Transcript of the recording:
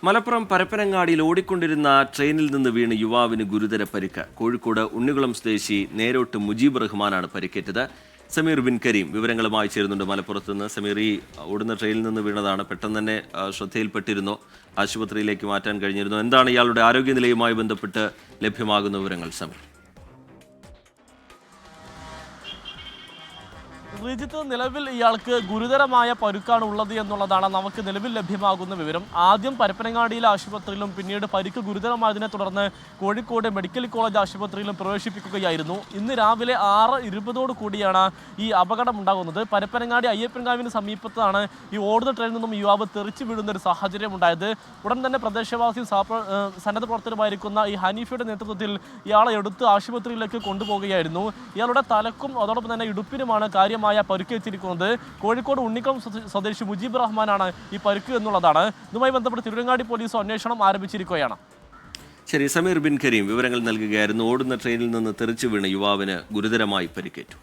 മലപ്പുറം പരപ്പനങ്ങാടിയിൽ ഓടിക്കൊണ്ടിരുന്ന ട്രെയിനിൽ നിന്ന് വീണ് യുവാവിന് ഗുരുതര പരിക്ക്. കോഴിക്കോട് ഉണ്ണികുളം സ്വദേശി നേരോട്ട് മുജീബ് റഹ്മാനാണ് പരിക്കേറ്റത്. സമീർ ബിൻ കരീം വിവരങ്ങളുമായി ചേരുന്നുണ്ട് മലപ്പുറത്ത് നിന്ന്. സമീർ, ഈ ഓടുന്ന ട്രെയിനിൽ നിന്ന് വീണതാണ്, പെട്ടെന്ന് തന്നെ ശ്രദ്ധയിൽപ്പെട്ടിരുന്നു, ആശുപത്രിയിലേക്ക് മാറ്റാൻ കഴിഞ്ഞിരുന്നു. എന്താണ് ഇയാളുടെ ആരോഗ്യനിലയുമായി ബന്ധപ്പെട്ട് ലഭ്യമാകുന്ന വിവരങ്ങൾ സമീർ? ശ്രീജിത്ത്, നിലവിൽ ഇയാൾക്ക് ഗുരുതരമായ പരുക്കാണ് ഉള്ളത് എന്നുള്ളതാണ് നമുക്ക് നിലവിൽ ലഭ്യമാകുന്ന വിവരം. ആദ്യം പരപ്പനങ്ങാടിയിലെ ആശുപത്രിയിലും പിന്നീട് പരിക്ക് ഗുരുതരമായതിനെ തുടർന്ന് കോഴിക്കോട് മെഡിക്കൽ കോളേജ് ആശുപത്രിയിലും പ്രവേശിപ്പിക്കുകയായിരുന്നു. ഇന്ന് രാവിലെ 6:20 കൂടിയാണ് ഈ അപകടം ഉണ്ടാകുന്നത്. പരപ്പനങ്ങാടി അയ്യപ്പൻകാവിന് സമീപത്താണ് ഈ ഓടുന്ന ട്രെയിനിൽ നിന്നും യുവാവ് തെറിച്ചു വീഴുന്ന ഒരു സാഹചര്യം ഉണ്ടായത്. ഉടൻ തന്നെ പ്രദേശവാസിയും സന്നദ്ധ പ്രവർത്തകരുമായിരിക്കുന്ന ഈ ഹനീഫയുടെ നേതൃത്വത്തിൽ ഇയാളെ എടുത്ത് ആശുപത്രിയിലേക്ക് കൊണ്ടുപോവുകയായിരുന്നു. ഇയാളുടെ തലക്കും അതോടൊപ്പം തന്നെ ഇടുപ്പിനുമാണ് കാര്യമായ പരുക്കേറ്റിരിക്കുന്നത്. കോഴിക്കോട് ഉണ്ണിക്കുളം സ്വദേശി മുജീബ് റഹ്മാനാണ് ഈ പരുക്ക് എന്നുള്ളതാണ്. ഇതുമായി ബന്ധപ്പെട്ട് തിരുവനങ്ങാടി പോലീസ് അന്വേഷണം ആരംഭിച്ചിരിക്കുകയാണ്. ശരി, സമീർ ബിൻ കരീം വിവരങ്ങൾ നൽകുകയായിരുന്നു. ഓടുന്ന ട്രെയിനിൽ നിന്ന് തെറിച്ചു വീണ് യുവാവിന് ഗുരുതരമായി പരിക്കേറ്റു.